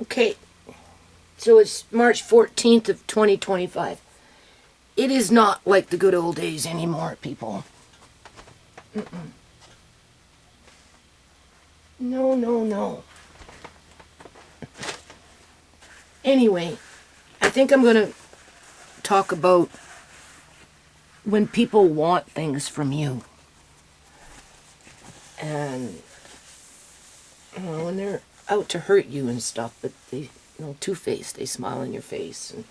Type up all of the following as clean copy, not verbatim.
Okay, so it's March 14th of 2025. It is not like the good old days anymore, people. No, no, no. Anyway, I think I'm going to talk about when people want things from you. And when they're out to hurt you and stuff, but they, two-faced, they smile in your face and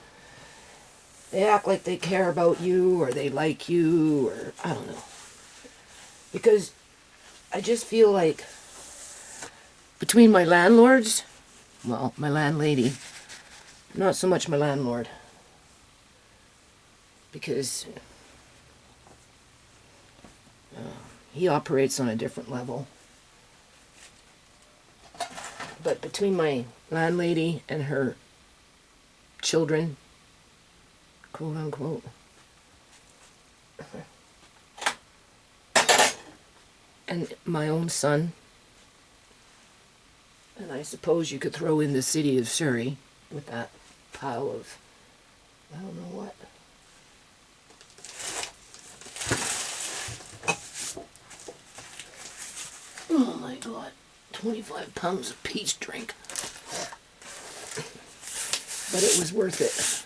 they act like they care about you or they like you or I don't know. Because I just feel like between my landlords, well, my landlady, not so much my landlord, because he operates on a different level. But between my landlady and her children, quote unquote, and my own son, and I suppose you could throw in the city of Surrey with that pile of, I don't know what. Oh my God, 25 pounds of peach drink. But it was worth it.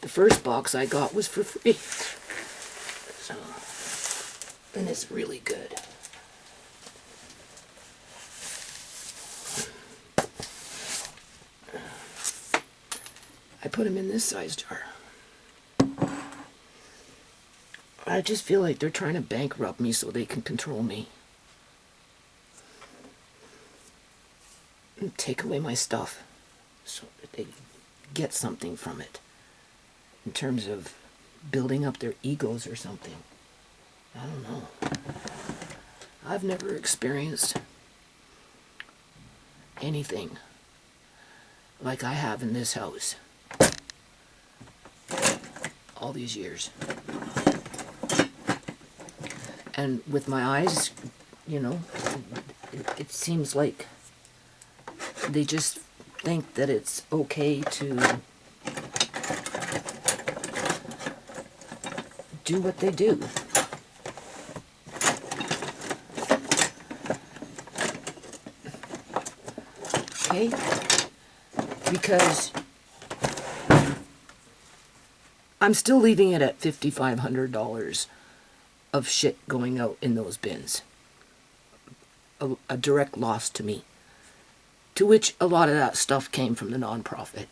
The first box I got was for free. So, and it's really good. I put them in this size jar. I just feel like they're trying to bankrupt me so they can control me. And take away my stuff so that they get something from it in terms of building up their egos or something. I don't know. I've never experienced anything like I have in this house all these years. And with my eyes, it seems like they just think that it's okay to do what they do. Okay? Because I'm still leaving it at $5,500 of shit going out in those bins. A direct loss to me. To which a lot of that stuff came from the nonprofit.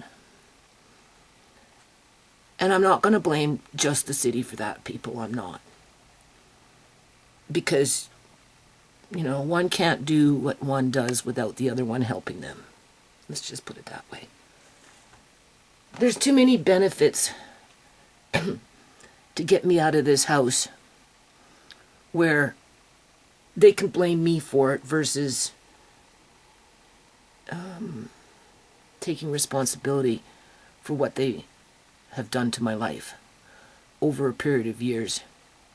And I'm not going to blame just the city for that, people. I'm not. Because, one can't do what one does without the other one helping them. Let's just put it that way. There's too many benefits to get me out of this house where they can blame me for it versus taking responsibility for what they have done to my life over a period of years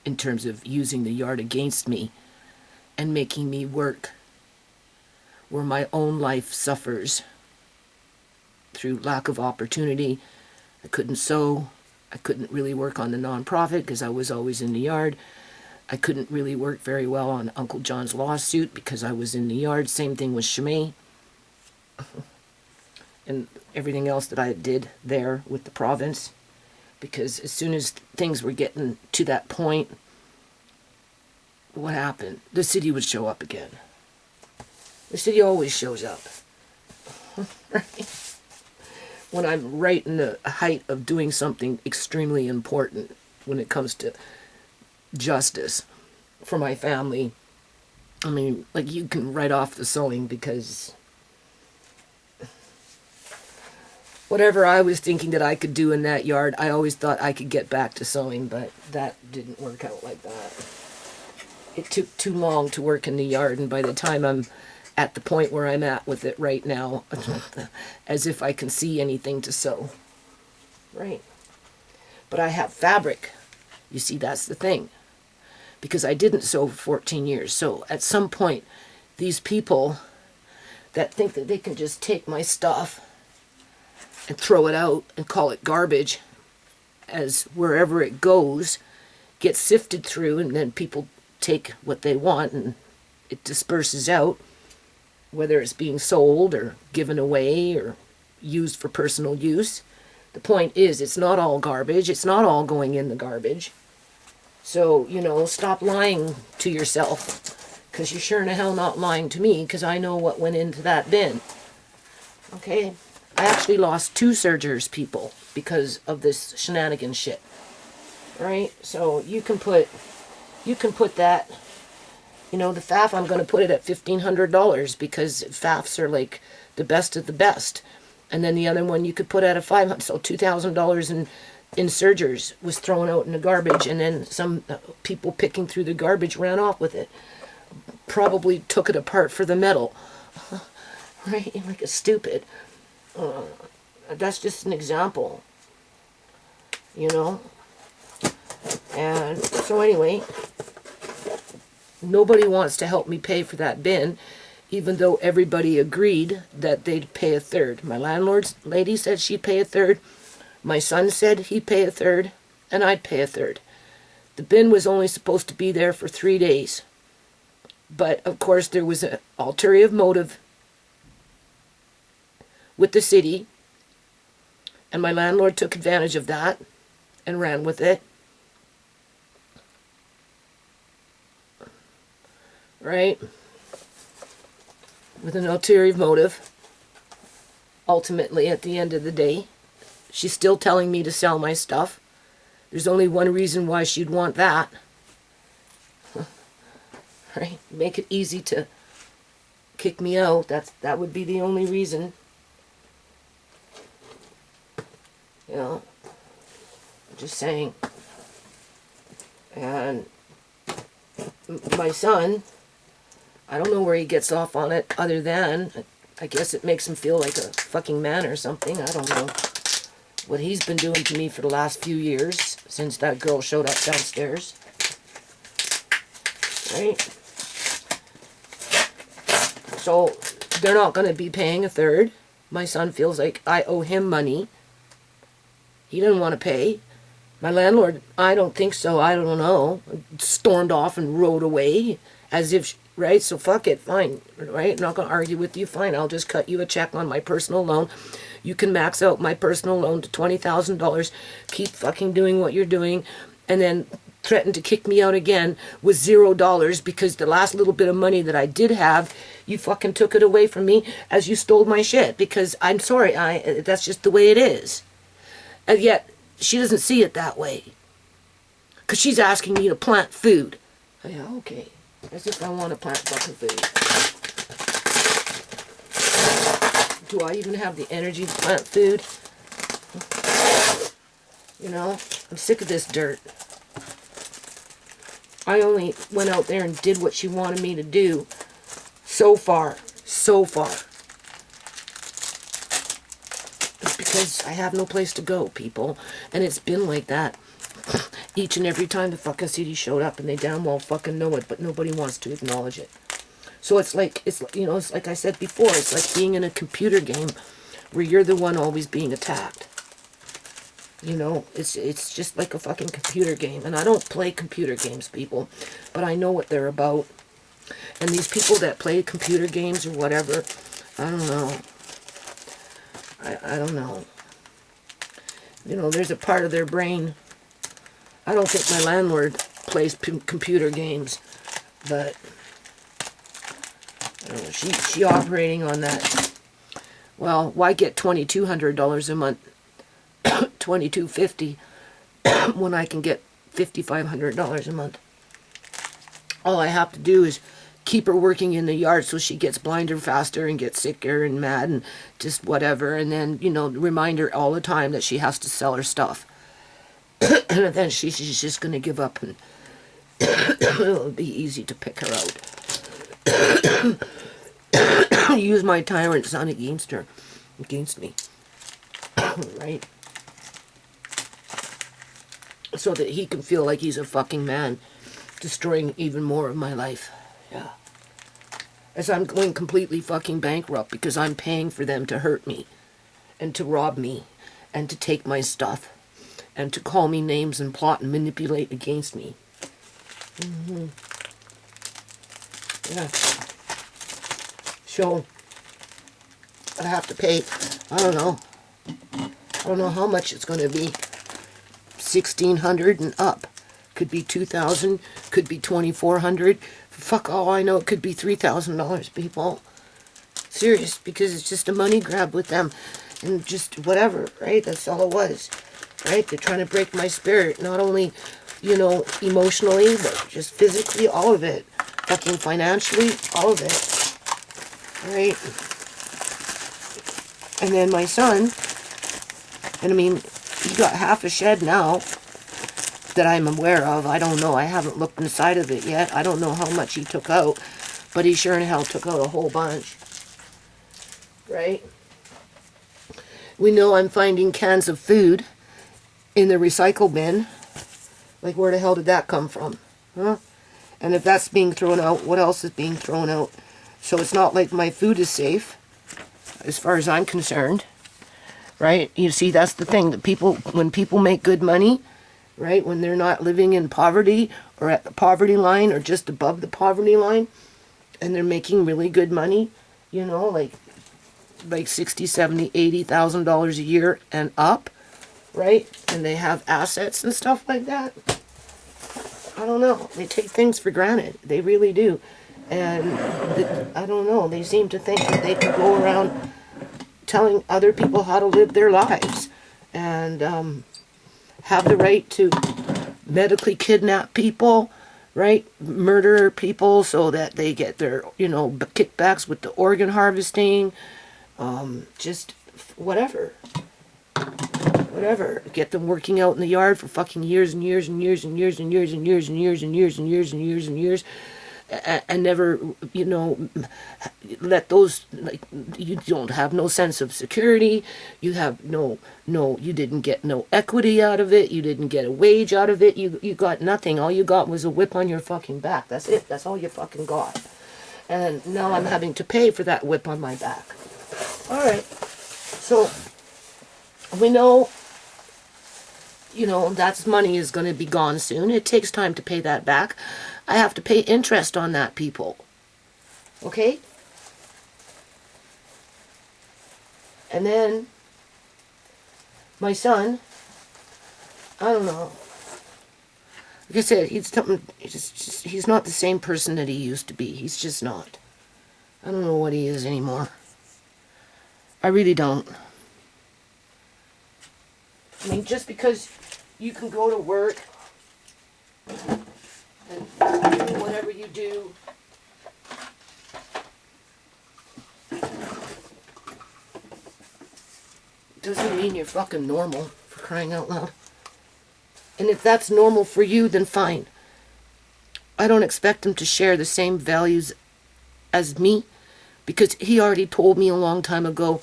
in terms of using the yard against me and making me work where my own life suffers through lack of opportunity. I couldn't sew. I couldn't really work on the nonprofit because I was always in the yard. I couldn't really work very well on Uncle John's lawsuit because I was in the yard. Same thing with Shimei. And everything else that I did there with the province. Because as soon as things were getting to that point, what happened? The city would show up again. The city always shows up. Right? When I'm right in the height of doing something extremely important when it comes to justice for my family. I mean, like, you can write off the sewing because whatever I was thinking that I could do in that yard, I always thought I could get back to sewing, but that didn't work out like that. It took too long to work in the yard, and by the time I'm at the point where I'm at with it right now, as if I can see anything to sew. Right. But I have fabric. You see, that's the thing. Because I didn't sew for 14 years. So at some point, these people that think that they can just take my stuff and throw it out and call it garbage, as wherever it goes gets sifted through, and then people take what they want and it disperses out, whether it's being sold or given away or used for personal use. The point is, it's not all garbage. It's not all going in the garbage. So, you know, stop lying to yourself, because you're sure in the hell not lying to me, because I know what went into that bin. Okay? I actually lost 2 surgers, people, because of this shenanigans shit. Right? So you can put that, you know, the FAF, I'm going to put it at $1,500, because FAFs are like the best of the best. And then the other one you could put at a $500, so $2,000 in surgers was thrown out in the garbage, and then some people picking through the garbage ran off with it. Probably took it apart for the metal. Right? Like a stupid. That's just an example. You know? And so anyway, nobody wants to help me pay for that bin, even though everybody agreed that they'd pay a third. My landlord's lady said she'd pay a third. My son said he'd pay a third, and I'd pay a third. The bin was only supposed to be there for 3 days. But, of course, there was an ulterior motive with the city, and my landlord took advantage of that and ran with it. Right? With an ulterior motive. Ultimately, at the end of the day, she's still telling me to sell my stuff. There's only one reason why she'd want that. Right? Make it easy to kick me out. That would be the only reason. You know, just saying. And my son, I don't know where he gets off on it, other than, I guess it makes him feel like a fucking man or something. I don't know what he's been doing to me for the last few years, since that girl showed up downstairs. Right? So, they're not going to be paying a third. My son feels like I owe him money. He didn't want to pay. My landlord, I don't think so, I don't know, stormed off and rode away, as if, right, so fuck it, fine, right, I'm not going to argue with you, fine, I'll just cut you a check on my personal loan. You can max out my personal loan to $20,000, keep fucking doing what you're doing, and then threaten to kick me out again with $0, because the last little bit of money that I did have, you fucking took it away from me as you stole my shit, because I'm sorry, that's just the way it is. And yet, she doesn't see it that way. Because she's asking me to plant food. Yeah, okay. As if I want to plant fucking food. Do I even have the energy to plant food? You know, I'm sick of this dirt. I only went out there and did what she wanted me to do. So far. So far. Because I have no place to go, people. And it's been like that each and every time the fucking city showed up, and they damn well fucking know it, but nobody wants to acknowledge it. So it's like, you know, it's like I said before, it's like being in a computer game where you're the one always being attacked. You know, it's just like a fucking computer game. And I don't play computer games, people, but I know what they're about. And these people that play computer games or whatever, I don't know. I don't know. You know, there's a part of their brain. I don't think my landlord plays computer games, but I don't know, she operating on that. Well, why get $2,200 a month, $2,250, when I can get $5,500 a month? All I have to do is keep her working in the yard so she gets blinder faster and gets sicker and mad and just whatever. And then, you know, remind her all the time that she has to sell her stuff. And then she's just going to give up, and it'll be easy to pick her out. Use my tyrant son against her, against me. Right? So that he can feel like he's a fucking man, destroying even more of my life. Yeah. As I'm going completely fucking bankrupt because I'm paying for them to hurt me. and to rob me and to take my stuff and to call me names and plot and manipulate against me. Yeah. So I have to pay, I don't know how much it's going to be. $1,600 and up. Could be $2,000, could be $2,400. Fuck all I know, it could be $3,000, people. Serious, because it's just a money grab with them. And just whatever, right? That's all it was. Right? They're trying to break my spirit. Not only, you know, emotionally, but just physically, all of it. Fucking financially, all of it. Right? And then my son, and I mean, he got half a shed now that I'm aware of. I don't know. I haven't looked inside of it yet. I don't know how much he took out, but he sure in hell took out a whole bunch. Right? We know I'm finding cans of food in the recycle bin. Like, where the hell did that come from? Huh? And if that's being thrown out, what else is being thrown out? So it's not like my food is safe, as far as I'm concerned. Right? You see, that's the thing. That people, when people make good money, right, when they're not living in poverty or at the poverty line or just above the poverty line, and they're making really good money, you know, like $60,000, $70,000, $80,000 a year and up, right? And they have assets and stuff like that. I don't know. They take things for granted. They really do. And I don't know. They seem to think that they can go around telling other people how to live their lives and have the right to medically kidnap people, right? Murder people so that they get their, you know, kickbacks with the organ harvesting. Just whatever. Whatever. Get them working out in the yard for fucking years and years and years and years and years and years and years and years and years and years and years. And never, you know, let those, like, you don't have no sense of security. You have you didn't get no equity out of it. You didn't get a wage out of it. You got nothing. All you got was a whip on your fucking back. That's it. That's all you fucking got. And now I'm having to pay for that whip on my back. All right. So we know, you know, that money is going to be gone soon. It takes time to pay that back. I have to pay interest on that, people. Okay? And then my son, I don't know. Like I said, he's not the same person that he used to be. He's just not. I don't know what he is anymore. I really don't. I mean, just because you can go to work and do whatever you do, doesn't mean you're fucking normal, for crying out loud. And if that's normal for you, then fine. I don't expect him to share the same values as me, because he already told me a long time ago,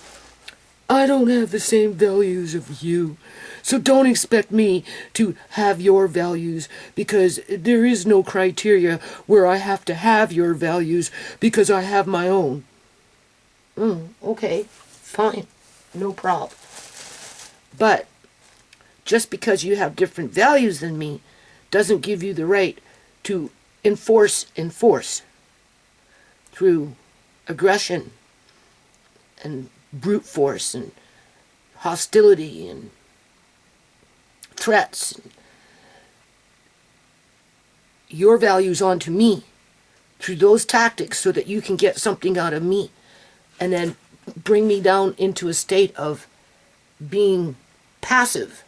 I don't have the same values of you. So don't expect me to have your values, because there is no criteria where I have to have your values because I have my own. Okay, fine, no problem. But just because you have different values than me doesn't give you the right to enforce through aggression and brute force and hostility and threats. Your values onto me through those tactics so that you can get something out of me and then bring me down into a state of being passive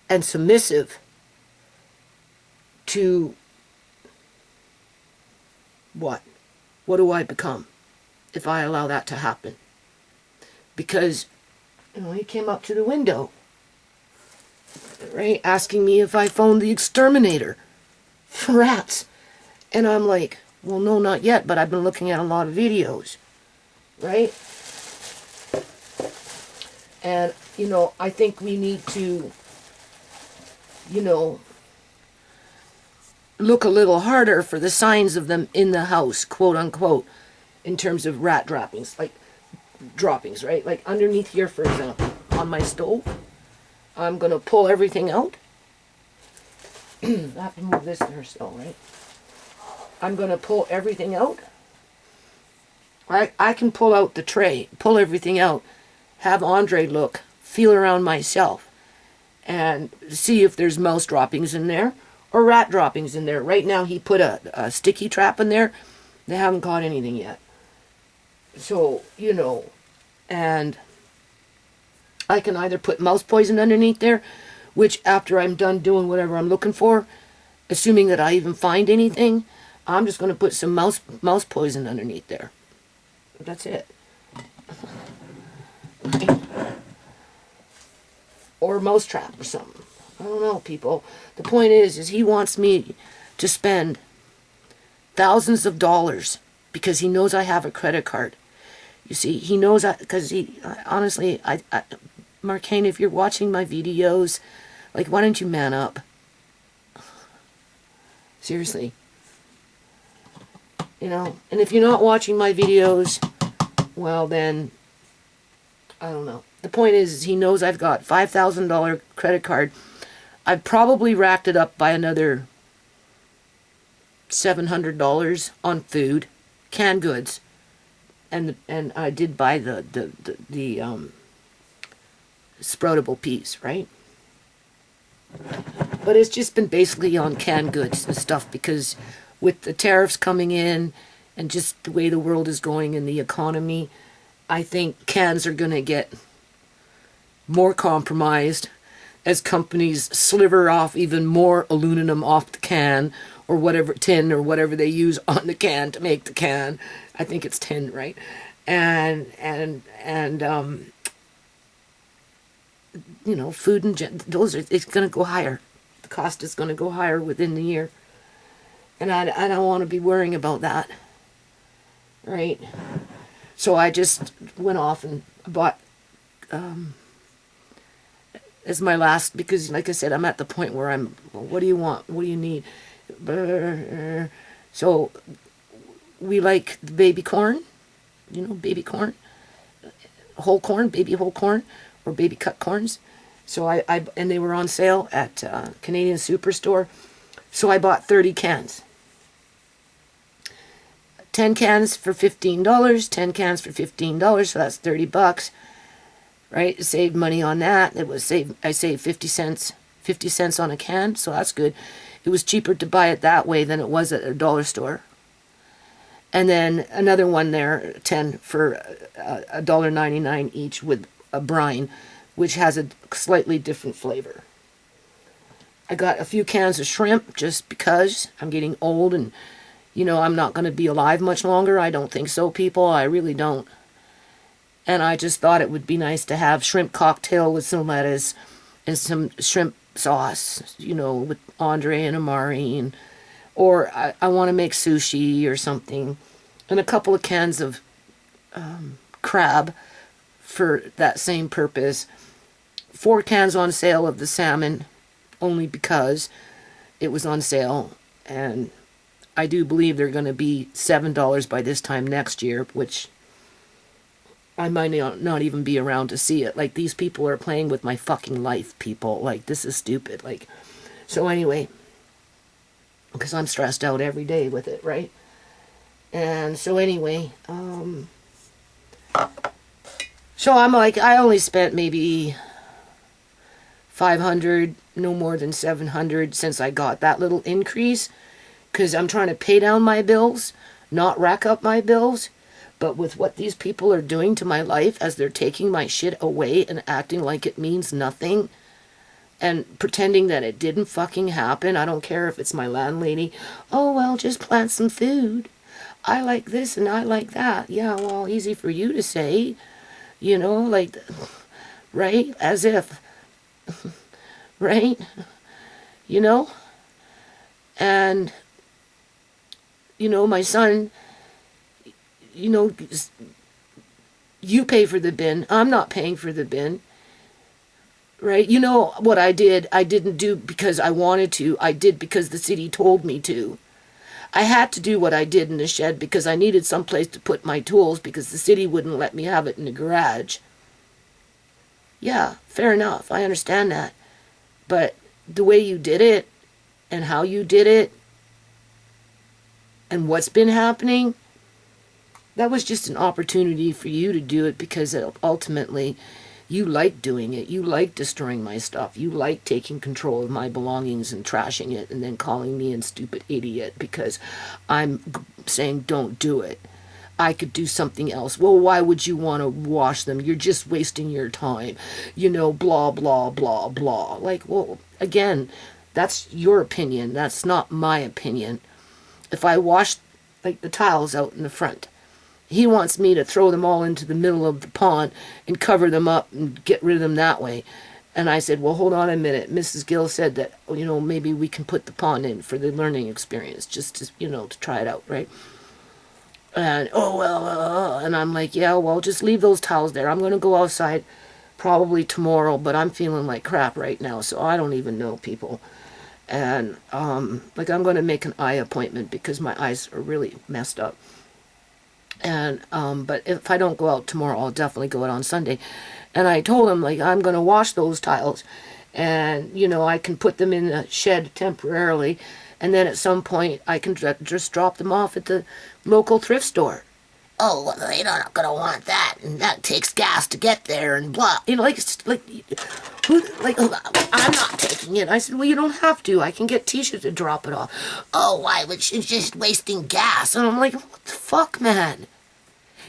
and submissive to what? What do I become if I allow that to happen? Because, you know, he came up to the window, right, asking me if I phoned the exterminator for rats. And I'm like, well, no, not yet, but I've been looking at a lot of videos, right? And, you know, I think we need to, you know, look a little harder for the signs of them in the house, quote unquote, in terms of rat droppings. Like, droppings, right? Like underneath here, for example, on my stove, I'm going to pull everything out. I have to move this there still, right? I'm going to pull everything out. I can pull out the tray, pull everything out, have Andre look, feel around myself, and see if there's mouse droppings in there or rat droppings in there. Right now he put a sticky trap in there. They haven't caught anything yet. So, you know, and I can either put mouse poison underneath there, which after I'm done doing whatever I'm looking for, assuming that I even find anything, I'm just going to put some mouse poison underneath there. That's it. Or a mouse trap or something. I don't know, people. The point is he wants me to spend thousands of dollars because he knows I have a credit card. You see, he knows because honestly, Mark Hain, if you're watching my videos, like, why don't you man up? Seriously. You know, and if you're not watching my videos, well then, I don't know. The point is he knows I've got $5,000 credit card. I've probably racked it up by another $700 on food, canned goods, and I did buy the sproutable peas, right? But it's just been basically on canned goods and stuff because with the tariffs coming in and just the way the world is going in the economy, I think cans are going to get more compromised as companies sliver off even more aluminum off the can or whatever, tin or whatever they use on the can to make the can. I think it's tin, right? And you know, food and it's going to go higher. The cost is going to go higher within the year. And I don't want to be worrying about that. Right? So I just went off and bought as my last, because like I said, I'm at the point where I'm, well, what do you want? What do you need? So we like the baby corn, you know, baby corn, whole corn, baby whole corn, or baby cut corns. So and they were on sale at Canadian Superstore. So I bought 30 cans. 10 cans for $15, 10 cans for $15, so that's $30, right? Saved money on that. I saved 50 cents on a can, so that's good. It was cheaper to buy it that way than it was at a dollar store. And then another one there, 10 for $1.99 each with a brine, which has a slightly different flavor. I got a few cans of shrimp just because I'm getting old and, you know, I'm not going to be alive much longer. I don't think so, people. I really don't. And I just thought it would be nice to have shrimp cocktail with some lettuce and some shrimp sauce, you know, with Andre and Amari. Or I want to make sushi or something. And a couple of cans of crab for that same purpose. 4 cans on sale of the salmon, only because it was on sale. And I do believe they're going to be $7 by this time next year, which I might not even be around to see it. Like, these people are playing with my fucking life, people. Like, this is stupid. Like, so anyway, because I'm stressed out every day with it, right? And so anyway, so I'm like, I only spent maybe $500, no more than $700 since I got that little increase. Because I'm trying to pay down my bills, not rack up my bills. But with what these people are doing to my life as they're taking my shit away and acting like it means nothing and pretending that it didn't fucking happen. I don't care if it's my landlady. Oh, well, just plant some food. I like this and I like that. Yeah, well, easy for you to say. You know, like, right? As if, right? You know? And you know, my son, you know, you pay for the bin. I'm not paying for the bin. Right? You know what I did? I didn't do because I wanted to. I did because the city told me to. I had to do what I did in the shed because I needed some place to put my tools because the city wouldn't let me have it in the garage. Yeah, fair enough. I understand that. But the way you did it and how you did it and what's been happening, that was just an opportunity for you to do it because ultimately you like doing it. You like destroying my stuff. You like taking control of my belongings and trashing it and then calling me a stupid idiot because I'm saying don't do it. I could do something else. Well, why would you want to wash them? You're just wasting your time. You know, blah, blah, blah, blah. Like, well, again, that's your opinion. That's not my opinion. If I wash, like, the tiles out in the front, he wants me to throw them all into the middle of the pond and cover them up and get rid of them that way. And I said, well, hold on a minute. Mrs. Gill said that, you know, maybe we can put the pond in for the learning experience, just to, you know, to try it out, right? And, oh, well, and I'm like, yeah, well, just leave those towels there. I'm going to go outside probably tomorrow, but I'm feeling like crap right now, so I don't even know people. And, like, I'm going to make an eye appointment because my eyes are really messed up. And, but if I don't go out tomorrow, I'll definitely go out on Sunday. And I told him, like, I'm going to wash those tiles, and, you know, I can put them in the shed temporarily, and then at some point I can just drop them off at the local thrift store. Oh, well, they're not going to want that, and that takes gas to get there, and blah. You know, I'm not taking it. I said, well, you don't have to. I can get Tisha to drop it off. Oh, why? Which is just wasting gas. And I'm like, what the fuck, man?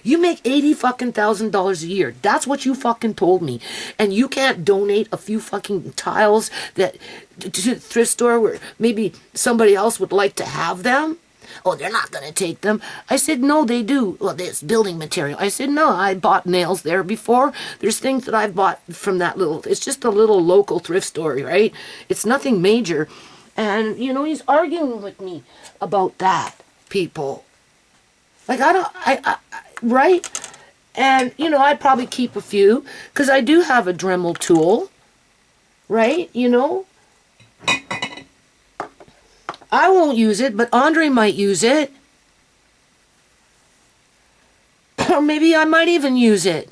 You make $80,000 a year. That's what you fucking told me. And you can't donate a few fucking tiles that to the thrift store where maybe somebody else would like to have them? Oh, they're not going to take them. I said, no, they do. Well, it's building material. I said, no, I bought nails there before. There's things that I've bought from that little, it's just a little local thrift store, right? It's nothing major. And, you know, he's arguing with me about that, people. Like, right? And, you know, I'd probably keep a few, because I do have a Dremel tool, right? You know? I won't use it, but Andre might use it. Or maybe I might even use it.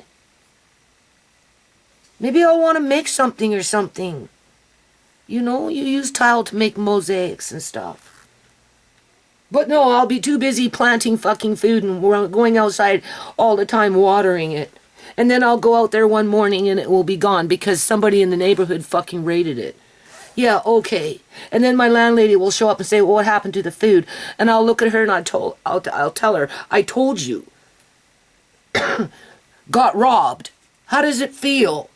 Maybe I'll want to make something or something. You know, you use tile to make mosaics and stuff. But no, I'll be too busy planting fucking food and going outside all the time watering it. And then I'll go out there one morning and it will be gone because somebody in the neighborhood fucking raided it. Yeah, okay. And then my landlady will show up and say, well, what happened to the food? And I'll look at her and I'll tell her, I told you. Got robbed. How does it feel?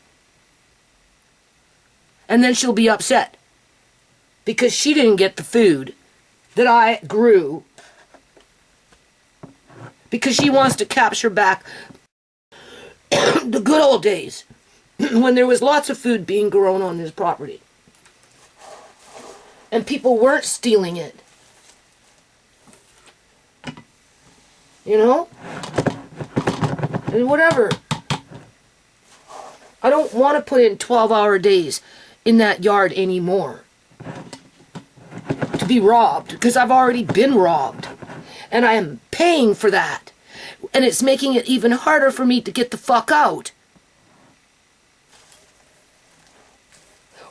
And then she'll be upset because she didn't get the food that I grew because she wants to capture back the good old days when there was lots of food being grown on this property. And people weren't stealing it. You know? And whatever. I don't want to put in 12-hour days in that yard anymore. To be robbed. Because I've already been robbed. And I am paying for that. And it's making it even harder for me to get the fuck out.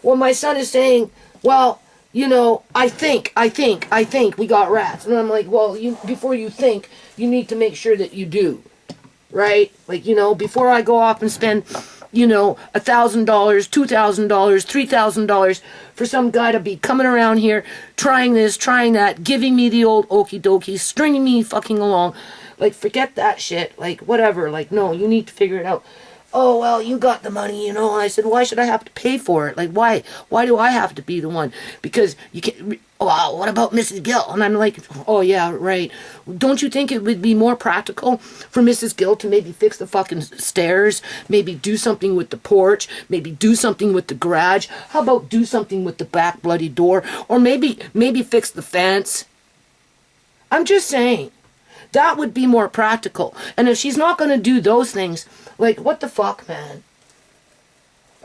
Well, my son is saying, well, you know, I think we got rats. And I'm like, well, before you think, you need to make sure that you do. Right? Like, you know, before I go off and spend, you know, $1,000, $2,000, $3,000 for some guy to be coming around here, trying this, trying that, giving me the old okie dokie, stringing me fucking along. Like, forget that shit. Like, whatever. Like, no, you need to figure it out. Oh, well, you got the money, you know. And I said, why should I have to pay for it? Like, why? Why do I have to be the one? Because you can't... Well, what about Mrs. Gill? And I'm like, oh, yeah, right. Don't you think it would be more practical for Mrs. Gill to maybe fix the fucking stairs? Maybe do something with the porch? Maybe do something with the garage? How about do something with the back bloody door? Or maybe fix the fence? I'm just saying. That would be more practical. And if she's not going to do those things, like, what the fuck, man?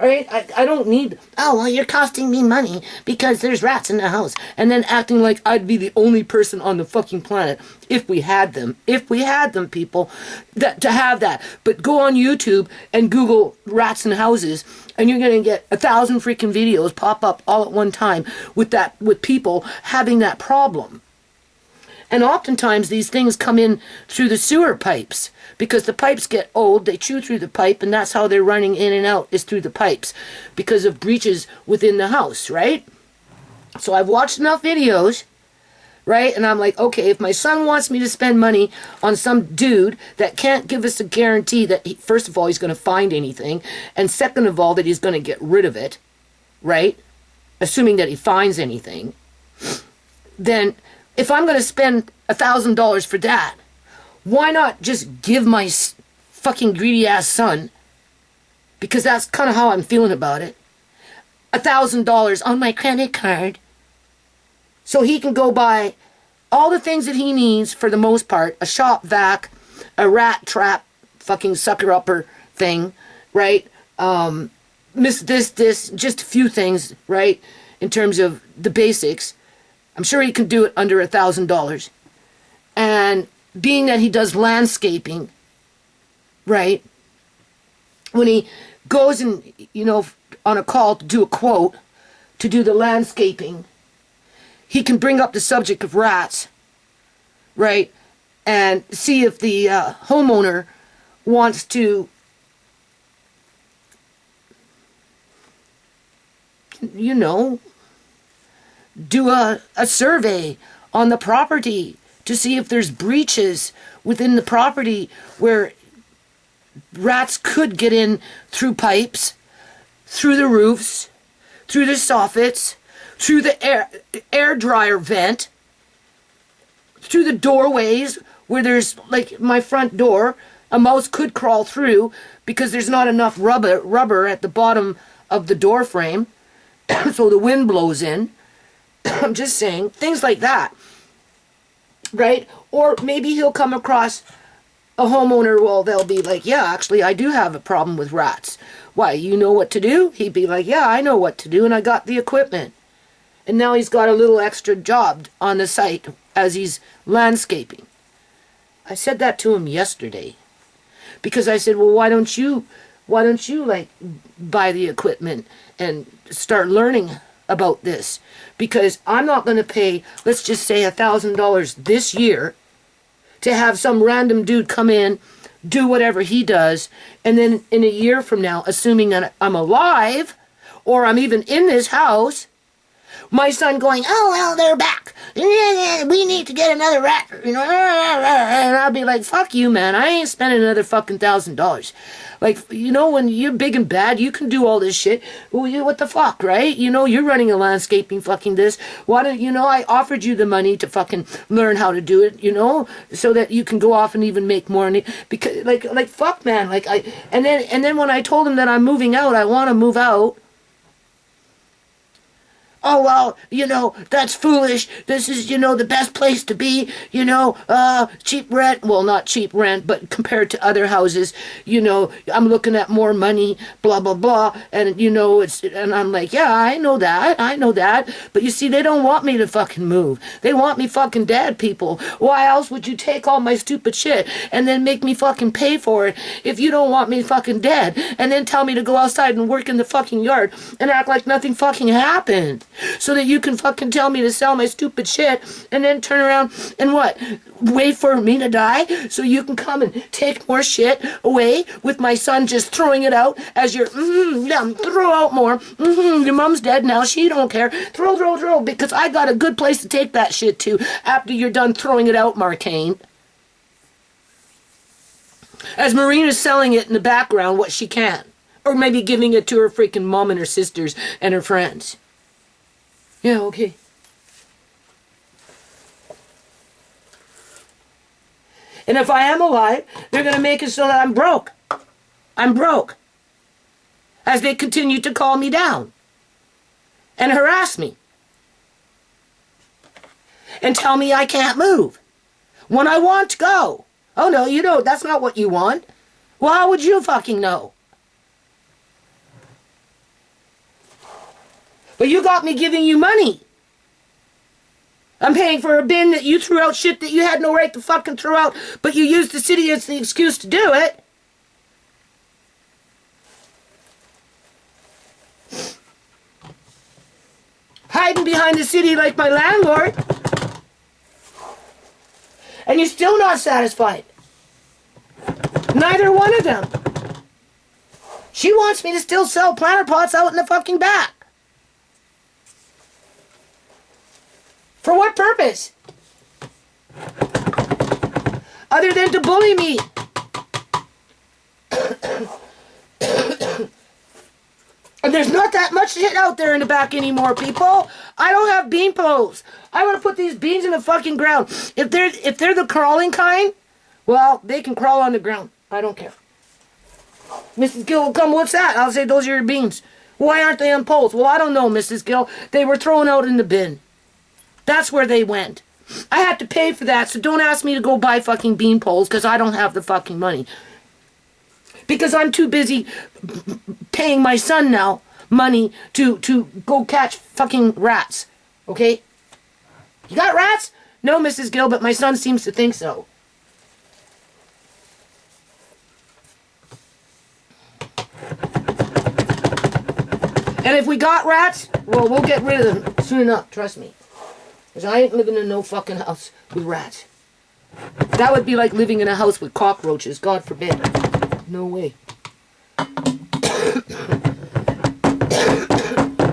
Right? I don't need, oh, well, you're costing me money because there's rats in the house. And then acting like I'd be the only person on the fucking planet if we had them. If we had them, people, that to have that. But go on YouTube and Google rats in houses, and you're going to get 1,000 freaking videos pop up all at one time with people having that problem. And oftentimes these things come in through the sewer pipes because the pipes get old, they chew through the pipe, and that's how they're running in and out, is through the pipes because of breaches within the house, right? So I've watched enough videos, right? And I'm like, okay, if my son wants me to spend money on some dude that can't give us a guarantee that, first of all, he's going to find anything, and second of all, that he's going to get rid of it, right? Assuming that he finds anything, then if I'm going to spend $1,000 for that, why not just give my fucking greedy ass son, because that's kind of how I'm feeling about it, $1,000 on my credit card so he can go buy all the things that he needs for the most part, a shop vac, a rat trap, fucking sucker upper thing, right? This, just a few things, right? In terms of the basics. I'm sure he can do it under $1,000. And being that he does landscaping, right? When he goes and, on a call to do a quote, to do the landscaping, he can bring up the subject of rats, right? And see if the homeowner wants to, do a survey on the property to see if there's breaches within the property where rats could get in through pipes, through the roofs, through the soffits, through the air dryer vent, through the doorways where there's, like my front door, a mouse could crawl through because there's not enough rubber at the bottom of the door frame so the wind blows in. I'm just saying, things like that, right? Or maybe he'll come across a homeowner, well, they'll be like, yeah, actually, I do have a problem with rats. Why, you know what to do? He'd be like, yeah, I know what to do, and I got the equipment. And now he's got a little extra job on the site as he's landscaping. I said that to him yesterday. Because I said, well, why don't you, like, buy the equipment and start learning about this? Because I'm not going to pay, let's just say $1,000 this year to have some random dude come in, do whatever he does, and then in a year from now, assuming that I'm alive or I'm even in this house, my son going, oh, well, they're back. We need to get another rat. And I'll be like, fuck you, man. I ain't spending another fucking $1,000. Like, when you're big and bad, you can do all this shit. Well, what the fuck, right? You're running a landscaping fucking this. Why don't, I offered you the money to fucking learn how to do it, so that you can go off and even make more money. Because, like, fuck, man. And then when I told him that I'm moving out, I want to move out. Oh, well, that's foolish. This is, the best place to be, cheap rent. Well, not cheap rent, but compared to other houses, I'm looking at more money, blah, blah, blah. And, and I'm like, yeah, I know that. But you see, they don't want me to fucking move. They want me fucking dead, people. Why else would you take all my stupid shit and then make me fucking pay for it if you don't want me fucking dead? And then tell me to go outside and work in the fucking yard and act like nothing fucking happened. So that you can fucking tell me to sell my stupid shit and then turn around and what? Wait for me to die so you can come and take more shit away with my son just throwing it out as you're, throw out more. Your mom's dead now. She don't care. Throw, because I got a good place to take that shit to after you're done throwing it out, Marcane. As Marina's selling it in the background what she can. Or maybe giving it to her freaking mom and her sisters and her friends. Yeah, okay. And if I am alive, they're going to make it so that I'm broke. I'm broke. As they continue to call me down. And harass me. And tell me I can't move. When I want to go. Oh no, that's not what you want. Well, how would you fucking know? But you got me giving you money. I'm paying for a bin that you threw out shit that you had no right to fucking throw out, but you used the city as the excuse to do it. Hiding behind the city like my landlord. And you're still not satisfied. Neither one of them. She wants me to still sell planter pots out in the fucking back. For what purpose? Other than to bully me. And there's not that much shit out there in the back anymore, people. I don't have bean poles. I want to put these beans in the fucking ground. If they're the crawling kind, well, they can crawl on the ground. I don't care. Mrs. Gill will come, what's that? I'll say, those are your beans. Why aren't they on poles? Well, I don't know, Mrs. Gill. They were thrown out in the bin. That's where they went. I had to pay for that, so don't ask me to go buy fucking bean poles, because I don't have the fucking money. Because I'm too busy paying my son now money to go catch fucking rats. Okay? You got rats? No, Mrs. Gill, but my son seems to think so. And if we got rats, well, we'll get rid of them soon enough, trust me. Because I ain't living in no fucking house with rats. That would be like living in a house with cockroaches, God forbid. No way.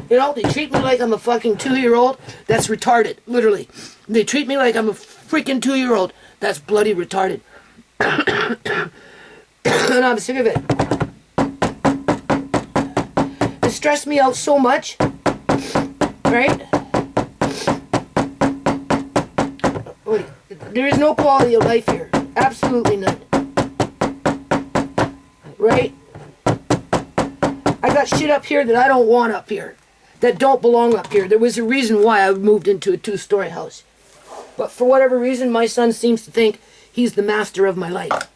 You know, they treat me like I'm a fucking 2-year-old. That's retarded, literally. They treat me like I'm a freaking 2-year-old. That's bloody retarded. And I'm sick of it. It stressed me out so much. Right? There is no quality of life here. Absolutely none. Right? I got shit up here that I don't want up here. That don't belong up here. There was a reason why I moved into a 2-story house. But for whatever reason, my son seems to think he's the master of my life.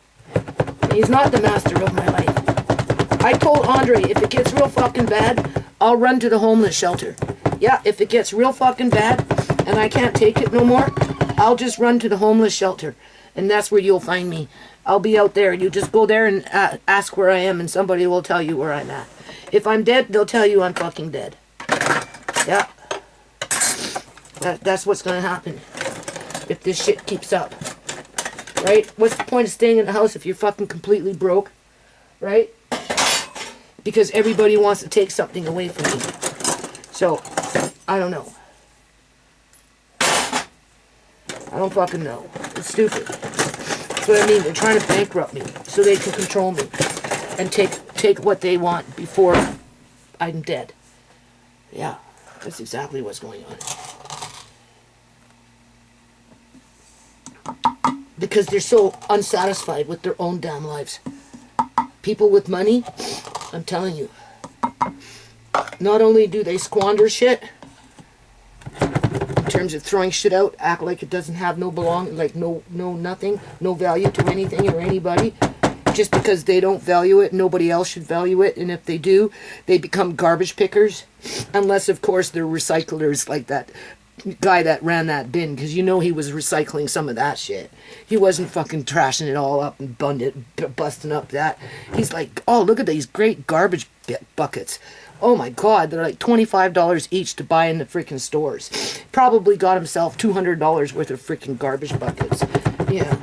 He's not the master of my life. I told Andre, if it gets real fucking bad, I'll run to the homeless shelter. Yeah, if it gets real fucking bad and I can't take it no more, I'll just run to the homeless shelter. And that's where you'll find me. I'll be out there. You just go there and ask where I am, and somebody will tell you where I'm at. If I'm dead, they'll tell you I'm fucking dead. Yeah. That's what's going to happen if this shit keeps up. Right? What's the point of staying in the house if you're fucking completely broke? Right? Because everybody wants to take something away from you. So, I don't know. I don't fucking know. It's stupid. That's what I mean. They're trying to bankrupt me so they can control me and take what they want before I'm dead. Yeah, that's exactly what's going on. Because they're so unsatisfied with their own damn lives. People with money, I'm telling you, not only do they squander shit, in terms of throwing shit out, act like it doesn't have no belong, like no nothing, no value to anything or anybody. Just because they don't value it, nobody else should value it. And if they do, they become garbage pickers. Unless, of course, they're recyclers like that guy that ran that bin. Because you know he was recycling some of that shit. He wasn't fucking trashing it all up and busting up that. He's like, oh, look at these great garbage buckets. Oh my God, they're like $25 each to buy in the freaking stores. Probably got himself $200 worth of freaking garbage buckets. Yeah.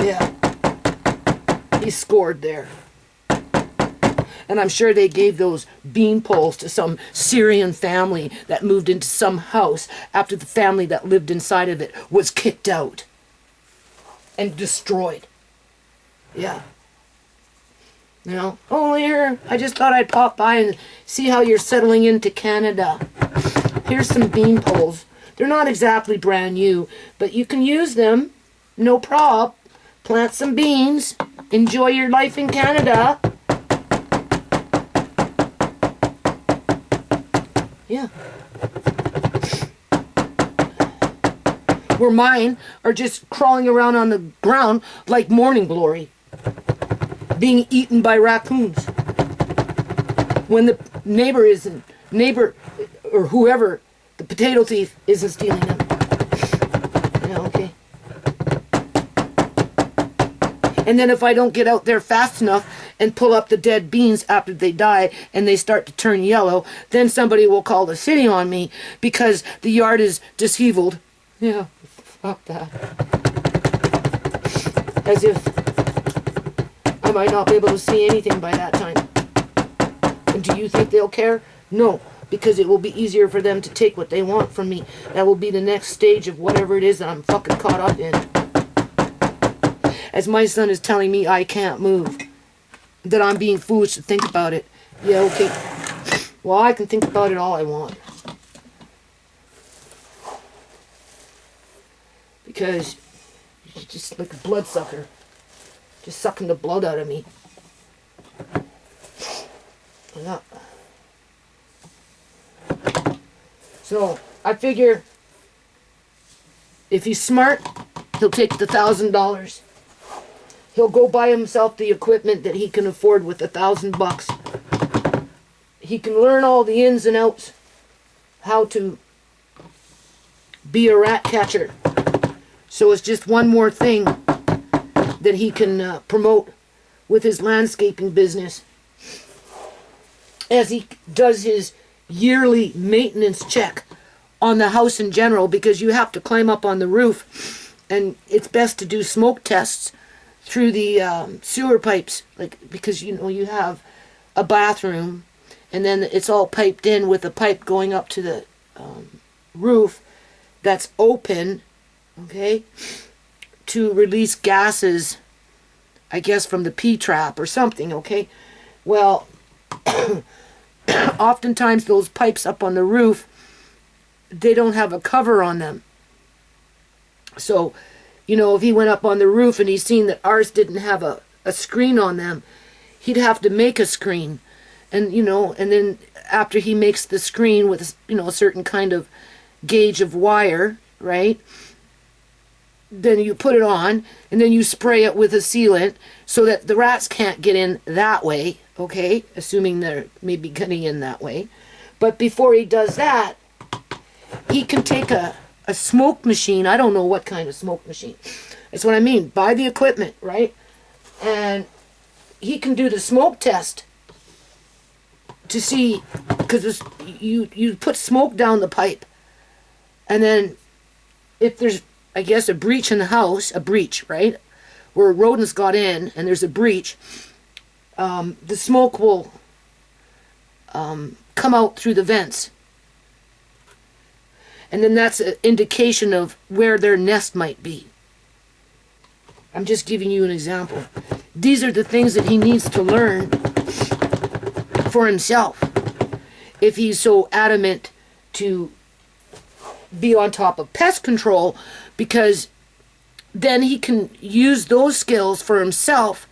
Yeah. He scored there. And I'm sure they gave those bean poles to some Syrian family that moved into some house after the family that lived inside of it was kicked out and destroyed. Yeah. You know, oh, here, I just thought I'd pop by and see how you're settling into Canada. Here's some bean poles. They're not exactly brand new, but you can use them. No prob. Plant some beans. Enjoy your life in Canada. Yeah. Where mine are just crawling around on the ground like morning glory. Being eaten by raccoons. when the neighbor or whoever, the potato thief, isn't stealing them. Yeah, okay. And then if I don't get out there fast enough and pull up the dead beans after they die and they start to turn yellow, then somebody will call the city on me because the yard is disheveled. Yeah, fuck that. As if I might not be able to see anything by that time. And do you think they'll care? No, because it will be easier for them to take what they want from me. That will be the next stage of whatever it is that I'm fucking caught up in. As my son is telling me I can't move, that I'm being foolish to think about it. Yeah, okay. Well, I can think about it all I want. Because you're just like a bloodsucker. Just sucking the blood out of me. Yeah. So, I figure if he's smart, he'll take the $1,000. He'll go buy himself the equipment that he can afford with $1,000. He can learn all the ins and outs, how to be a rat catcher. So it's just one more thing that he can promote with his landscaping business as he does his yearly maintenance check on the house in general, because you have to climb up on the roof and it's best to do smoke tests through the sewer pipes, like, because you have a bathroom and then it's all piped in with a pipe going up to the roof that's open, okay, to release gases, I guess from the P-trap or something, okay. Well, oftentimes those pipes up on the roof, they don't have a cover on them. So if he went up on the roof and he's seen that ours didn't have a screen on them, he'd have to make a screen. And, and then after he makes the screen with, a certain kind of gauge of wire, right? Then you put it on and then you spray it with a sealant so that the rats can't get in that way, okay? Assuming they're maybe getting in that way. But before he does that, he can take a smoke machine. I don't know what kind of smoke machine. That's what I mean. Buy the equipment, right? And he can do the smoke test to see, because you put smoke down the pipe, and then if there's, I guess, a breach in the house, right? Where rodents got in and there's a breach, the smoke will come out through the vents. And then that's an indication of where their nest might be. I'm just giving you an example. These are the things that he needs to learn for himself if he's so adamant to be on top of pest control, because then he can use those skills for himself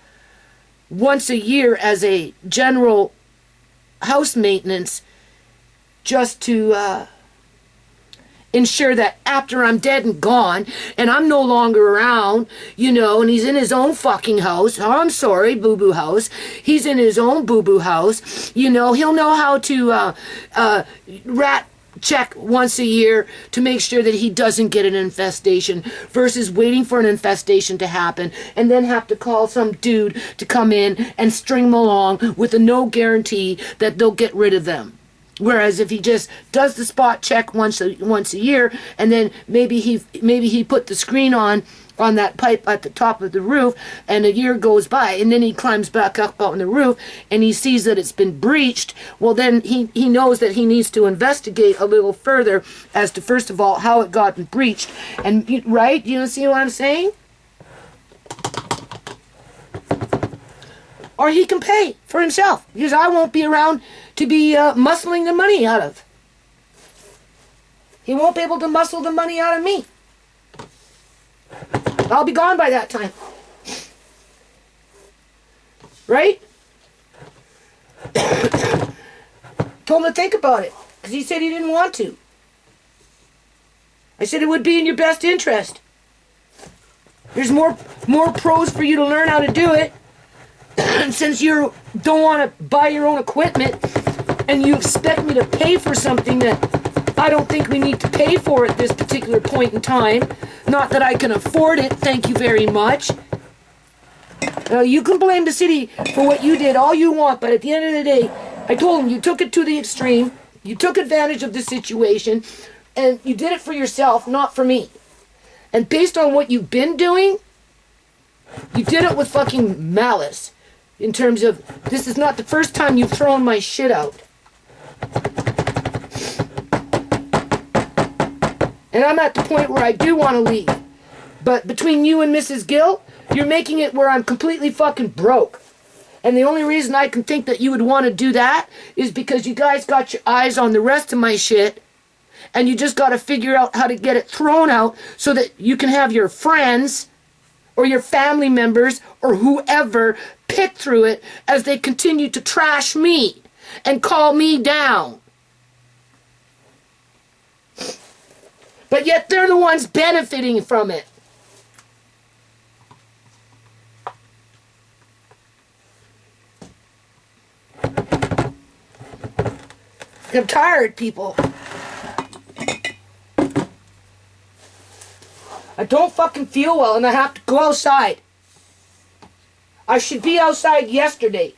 once a year as a general house maintenance, just to ensure that after I'm dead and gone and I'm no longer around, and he's in his own fucking house. Oh, I'm sorry, boo-boo house. He's in his own boo-boo house. He'll know how to rat check once a year to make sure that he doesn't get an infestation, versus waiting for an infestation to happen and then have to call some dude to come in and string them along with a no guarantee that they'll get rid of them. Whereas if he just does the spot check once a year, and then maybe he put the screen on that pipe at the top of the roof, and a year goes by, and then he climbs back up on the roof and he sees that it's been breached, well then he knows that he needs to investigate a little further as to, first of all, how it got breached. And right, see what I'm saying? Or he can pay for himself, because I won't be around to be muscling the money out of. He won't be able to muscle the money out of me. I'll be gone by that time. Right? Told him to think about it, because he said he didn't want to. I said it would be in your best interest. There's more pros for you to learn how to do it. And since you don't want to buy your own equipment, And you expect me to pay for something that I don't think we need to pay for at this particular point in time. Not that I can afford it, thank you very much. You can blame the city for what you did all you want, but at the end of the day, I told them you took it to the extreme, you took advantage of the situation, and you did it for yourself, not for me. And based on what you've been doing, you did it with fucking malice. In terms of, this is not the first time you've thrown my shit out. And I'm at the point where I do want to leave. But between you and Mrs. Gill, you're making it where I'm completely fucking broke. And the only reason I can think that you would want to do that is because you guys got your eyes on the rest of my shit. And you just got to figure out how to get it thrown out so that you can have your friends or your family members or whoever pick through it as they continue to trash me and call me down. But yet they're the ones benefiting from it. I'm tired, people. I don't fucking feel well and I have to go outside. I should be outside yesterday.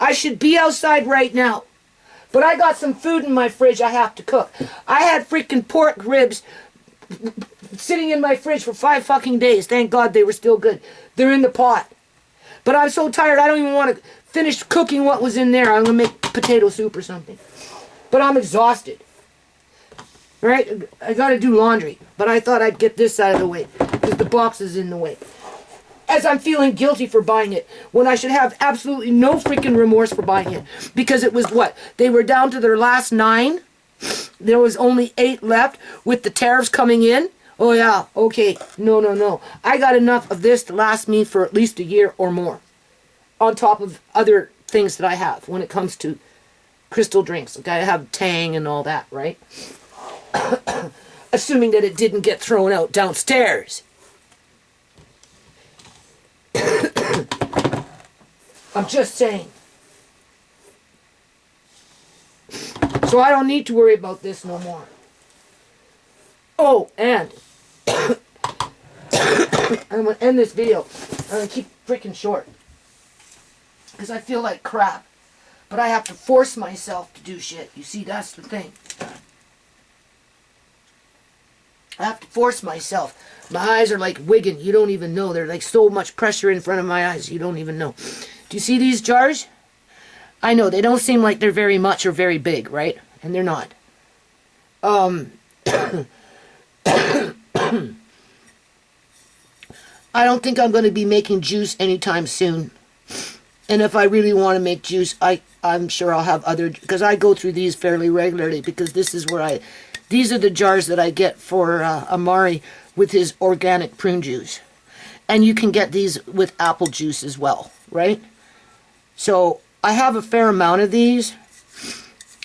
I should be outside right now. But I got some food in my fridge I have to cook. I had freaking pork ribs sitting in my fridge for 5 fucking days. Thank God they were still good. They're in the pot. But I'm so tired I don't even want to finish cooking what was in there. I'm going to make potato soup or something. But I'm exhausted. Right? I got to do laundry. But I thought I'd get this out of the way. Because the box is in the way. As I'm feeling guilty for buying it. When I should have absolutely no freaking remorse for buying it. Because it was what? They were down to their last 9. There was only 8 left with the tariffs coming in. Oh yeah, okay. No. I got enough of this to last me for at least a year or more. On top of other things that I have when it comes to crystal drinks. Like I have Tang and all that, right? Assuming that it didn't get thrown out downstairs. I'm just saying. So I don't need to worry about this no more. Oh, and I'm going to end this video. I'm going to keep freaking short. Because I feel like crap. But I have to force myself to do shit. You see, that's the thing. I have to force myself. My eyes are like wigging. You don't even know. There's like so much pressure in front of my eyes. You don't even know. Do you see these jars? I know, they don't seem like they're very much or very big, right? And they're not. I don't think I'm going to be making juice anytime soon. And if I really want to make juice, I'm sure I'll have other... Because I go through these fairly regularly. Because this is where these are the jars that I get for Amari with his organic prune juice. And you can get these with apple juice as well, right? So I have a fair amount of these.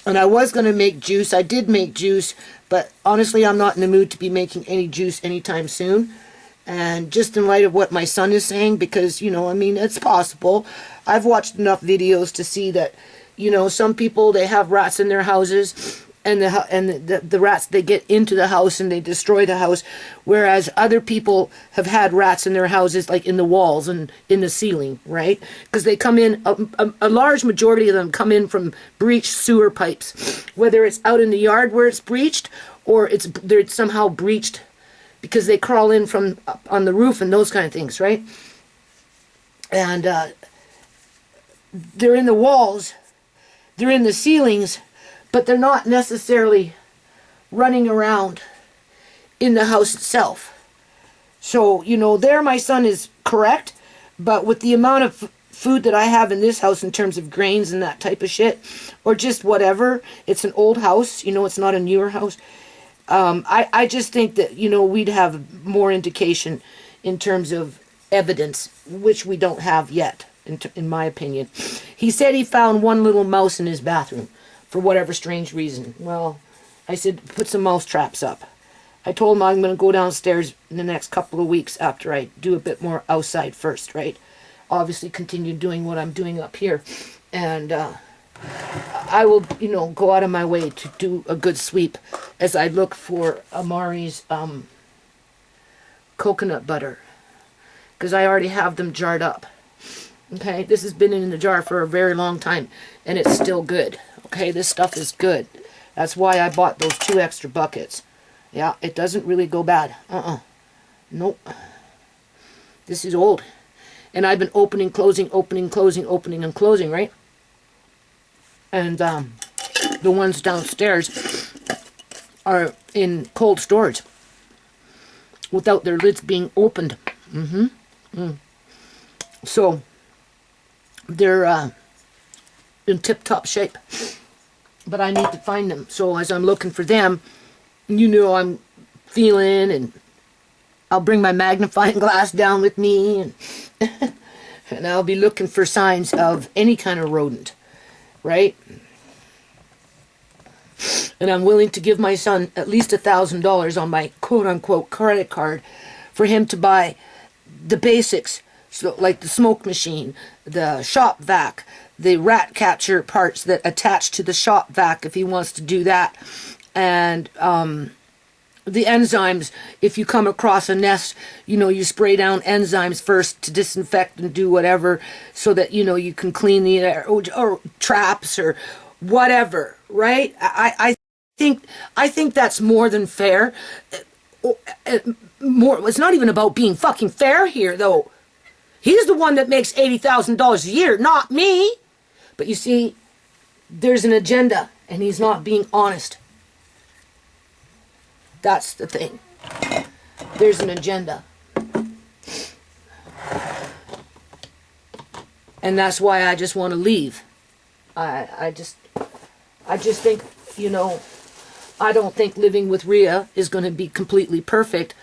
And I was going to make juice. I did make juice. But honestly, I'm not in the mood to be making any juice anytime soon. And just in light of what my son is saying, because, you know, I mean, it's possible. I've watched enough videos to see that, you know, some people, they have rats in their houses, and the rats, they get into the house and they destroy the house, whereas other people have had rats in their houses, like in the walls and in the ceiling, right? Because they come in, a large majority of them come in from breached sewer pipes, whether it's out in the yard where it's breached, or they're somehow breached because they crawl in from up on the roof and those kind of things, right? And they're in the walls, they're in the ceilings, but they're not necessarily running around in the house itself. So, you know, there my son is correct, but with the amount of food that I have in this house in terms of grains and that type of shit, or just whatever, it's an old house, you know, it's not a newer house. I just think that, you know, we'd have more indication in terms of evidence, which we don't have yet, in my opinion. He said he found one little mouse in his bathroom for whatever strange reason. Well, I said, put some mouse traps up. I told him I'm going to go downstairs in the next couple of weeks after I do a bit more outside first, right? Obviously continue doing what I'm doing up here. And I will, go out of my way to do a good sweep as I look for Amari's coconut butter, because I already have them jarred up. Okay, this has been in the jar for a very long time, and it's still good. Okay, this stuff is good. That's why I bought those 2 extra buckets. Yeah, it doesn't really go bad. Nope. This is old. And I've been opening, closing, opening, closing, opening, and closing, right? And the ones downstairs are in cold storage without their lids being opened. So they're in tip-top shape. But I need to find them. So as I'm looking for them, I'm feeling, and I'll bring my magnifying glass down with me, and and I'll be looking for signs of any kind of rodent, right? And I'm willing to give my son at least $1,000 on my quote-unquote credit card for him to buy the basics, so like the smoke machine, the shop vac, the rat catcher parts that attach to the shop vac if he wants to do that, and the enzymes. If you come across a nest, you spray down enzymes first to disinfect and do whatever, so that you can clean the air, or traps or whatever, right? I think that's more than fair. It's not even about being fucking fair here, though. He's the one that makes $80,000 a year, not me. But you see, there's an agenda, and he's not being honest. That's the thing. There's an agenda. And that's why I just want to leave. I just think, I don't think living with Rhea is going to be completely perfect,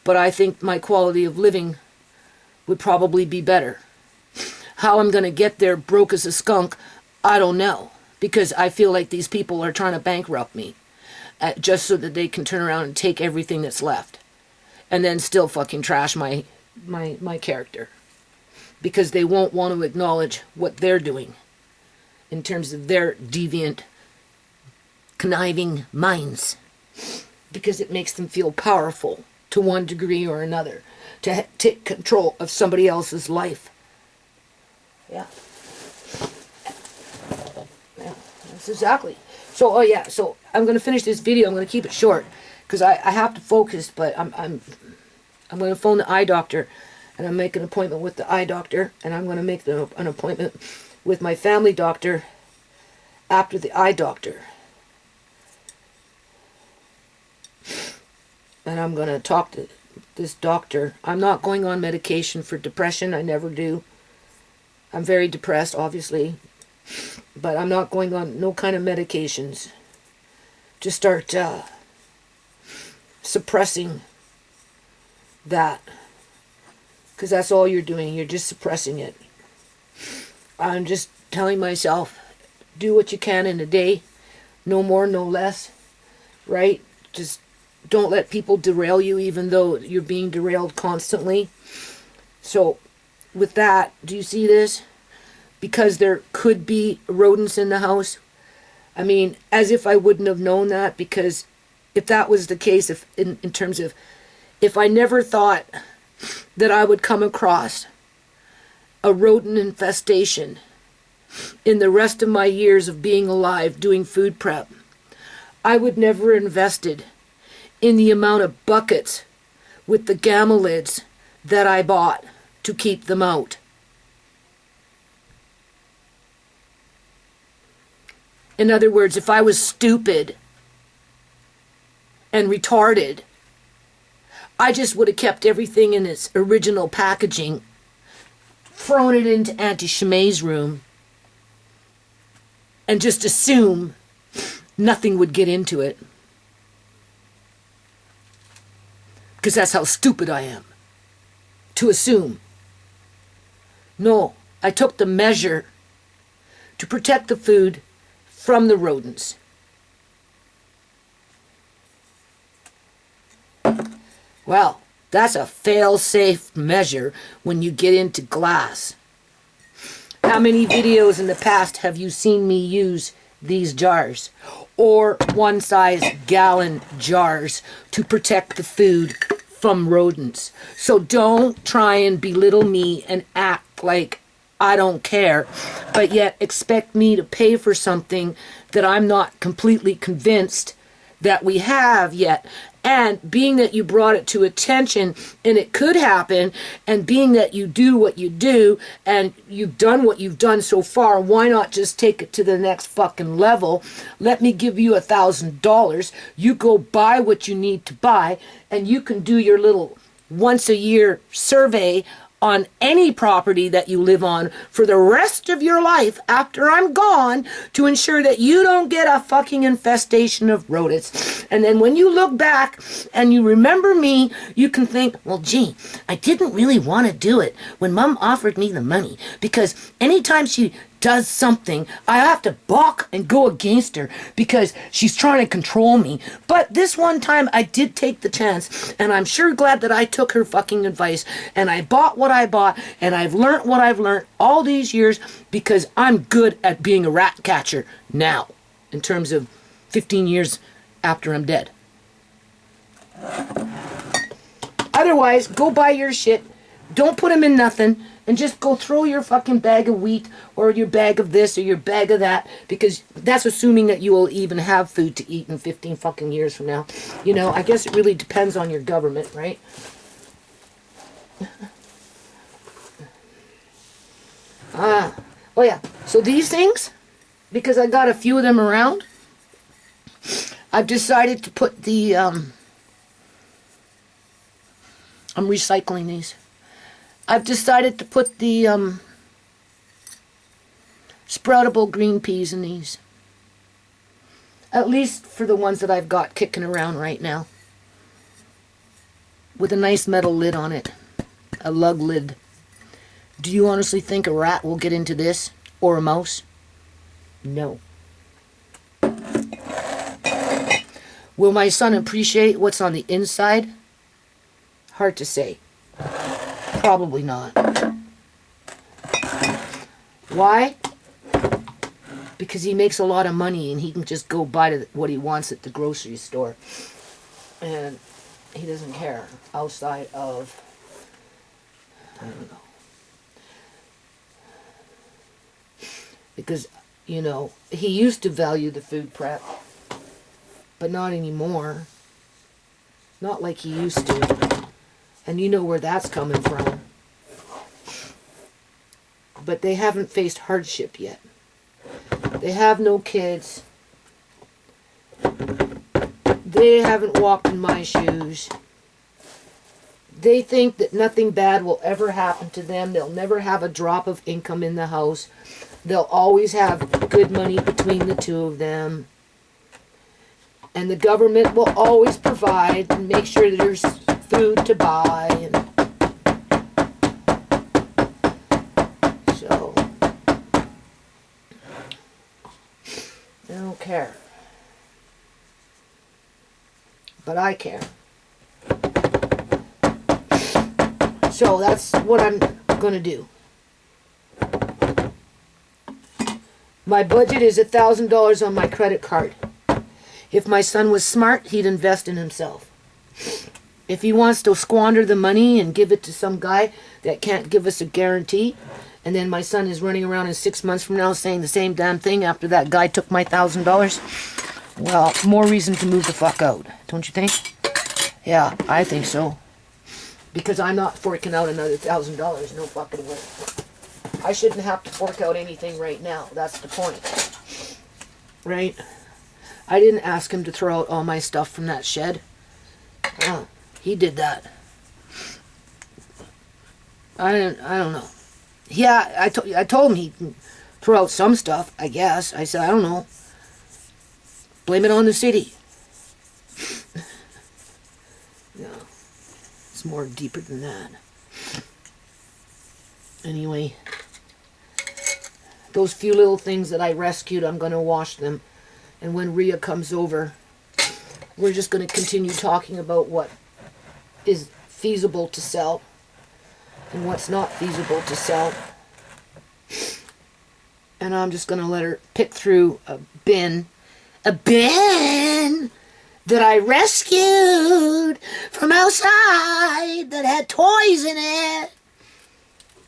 but I think my quality of living would probably be better. How I'm going to get there broke as a skunk, I don't know. Because I feel like these people are trying to bankrupt me. Just so that they can turn around and take everything that's left. And then still fucking trash my character. Because they won't want to acknowledge what they're doing. In terms of their deviant, conniving minds. Because it makes them feel powerful to one degree or another. To take control of somebody else's life. Yeah. Yeah, that's exactly. So, so I'm going to finish this video. I'm going to keep it short because I have to focus, but I'm going to phone the eye doctor, and I'm making an appointment with the eye doctor, and I'm going to make an appointment with my family doctor after the eye doctor. And I'm going to talk to this doctor. I'm not going on medication for depression. I never do. I'm very depressed, obviously. But I'm not going on no kind of medications to start suppressing that. Because that's all you're doing. You're just suppressing it. I'm just telling myself, do what you can in a day. No more, no less. Right? Just don't let people derail you, even though you're being derailed constantly. So, with that, do you see this? Because there could be rodents in the house. I mean, as if I wouldn't have known that, because if that was the case, if in terms of, if I never thought that I would come across a rodent infestation in the rest of my years of being alive doing food prep, I would never invested in the amount of buckets with the gamma lids that I bought to keep them out. In other words, if I was stupid and retarded, I just would have kept everything in its original packaging, thrown it into Auntie Shemai's room, and just assume nothing would get into it. Because that's how stupid I am. To assume. No, I took the measure to protect the food from the rodents. Well, that's a fail-safe measure when you get into glass. How many videos in the past have you seen me use these jars? Or one-size gallon jars to protect the food from rodents. So don't try and belittle me and act like I don't care, but yet expect me to pay for something that I'm not completely convinced that we have yet. And being that you brought it to attention and it could happen, and being that you do what you do and you've done what you've done so far, why not just take it to the next fucking level? Let me give you $1,000. You go buy what you need to buy, and you can do your little once a year survey on any property that you live on for the rest of your life after I'm gone, to ensure that you don't get a fucking infestation of rodents. And then when you look back and you remember me, you can think, well, gee, I didn't really want to do it when Mom offered me the money, because anytime she does something, I have to balk and go against her because she's trying to control me. But this one time I did take the chance, and I'm sure glad that I took her fucking advice, and I bought what I bought, and I've learned what I've learned all these years, because I'm good at being a rat catcher now, in terms of 15 years after I'm dead. Otherwise, go buy your shit. Don't put them in nothing, and just go throw your fucking bag of wheat or your bag of this or your bag of that, because that's assuming that you will even have food to eat in 15 fucking years from now. You know, I guess it really depends on your government, right? Oh yeah, so these things, because I got a few of them around, I've decided to put the, I'm recycling these. I've decided to put the sproutable green peas in these. At least for the ones that I've got kicking around right now. With a nice metal lid on it. A lug lid. Do you honestly think a rat will get into this? Or a mouse? No. Will my son appreciate what's on the inside? Hard to say. Probably not. Why? Because he makes a lot of money and he can just go buy what he wants at the grocery store. And he doesn't care outside of, I don't know. Because, you know, he used to value the food prep, but not anymore. Not like he used to. And you know where that's coming from. But they haven't faced hardship yet. They have no kids. They haven't walked in my shoes. They think that nothing bad will ever happen to them. They'll never have a drop of income in the house. They'll always have good money between the two of them. And the government will always provide and make sure that there's food to buy. And so, I don't care. But I care. So that's what I'm going to do. My budget is $1,000 on my credit card. If my son was smart, he'd invest in himself. If he wants to squander the money and give it to some guy that can't give us a guarantee, and then my son is running around in 6 months from now saying the same damn thing after that guy took my $1,000, well, more reason to move the fuck out, don't you think? Yeah, I think so. Because I'm not forking out another $1,000, no fucking way. I shouldn't have to fork out anything right now, that's the point. Right? I didn't ask him to throw out all my stuff from that shed. Oh, he did that. I don't know. Yeah, I told him he can throw out some stuff, I guess. I said, I don't know. Blame it on the city. No, it's more deeper than that. Anyway, those few little things that I rescued, I'm going to wash them. And when Rhea comes over, we're just going to continue talking about what is feasible to sell and what's not feasible to sell. and I'm just going to let her pick through a bin that I rescued from outside that had toys in it.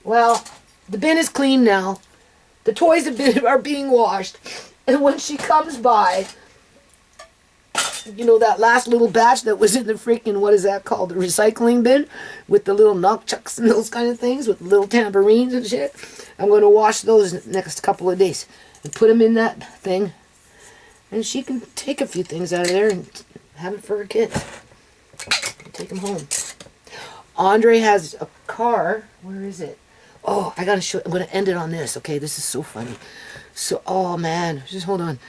Well, the bin is clean now. The toys are being washed. And when she comes by, you know, that last little batch that was in the freaking, what is that called? The recycling bin with the little nunchucks and those kind of things with little tambourines and shit. I'm going to wash those next couple of days and put them in that thing. And she can take a few things out of there and have it for her kids. Take them home. Andre has a car. Where is it? Oh, I gotta show. I'm gonna end it on this. Okay, this is so funny. So, oh man, just hold on.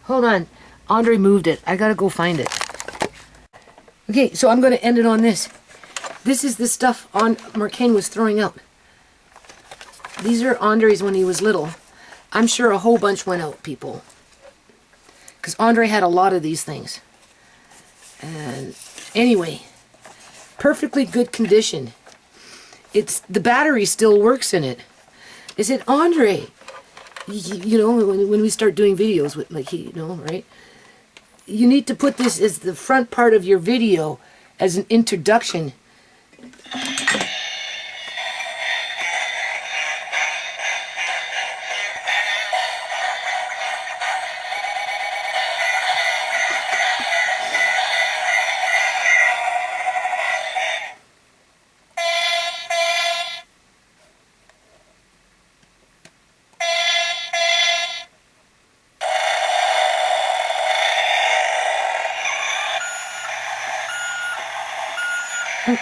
Hold on. Andre moved it. I gotta go find it. Okay, so I'm gonna end it on this. This is the stuff Marcaine was throwing out. These are Andre's when he was little. I'm sure a whole bunch went out, people. Because Andre had a lot of these things. And anyway, perfectly good condition. The battery still works in it. I said, Andre, you know, when we start doing videos with, like, you know, right? You need to put this as the front part of your video as an introduction.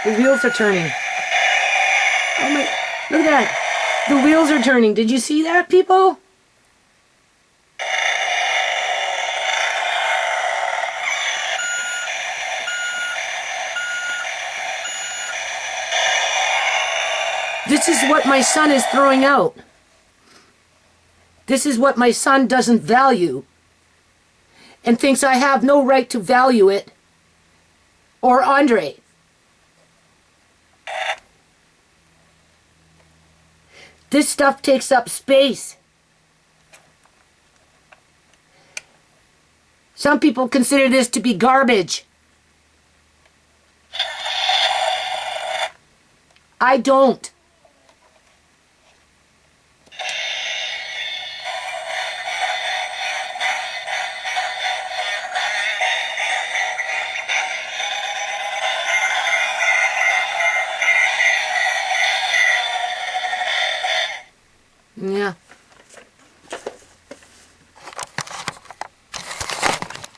The wheels are turning. Oh my, look at that. The wheels are turning. Did you see that, people? This is what my son is throwing out. This is what my son doesn't value and thinks I have no right to value it. Or Andre. This stuff takes up space. Some people consider this to be garbage. I don't. Yeah.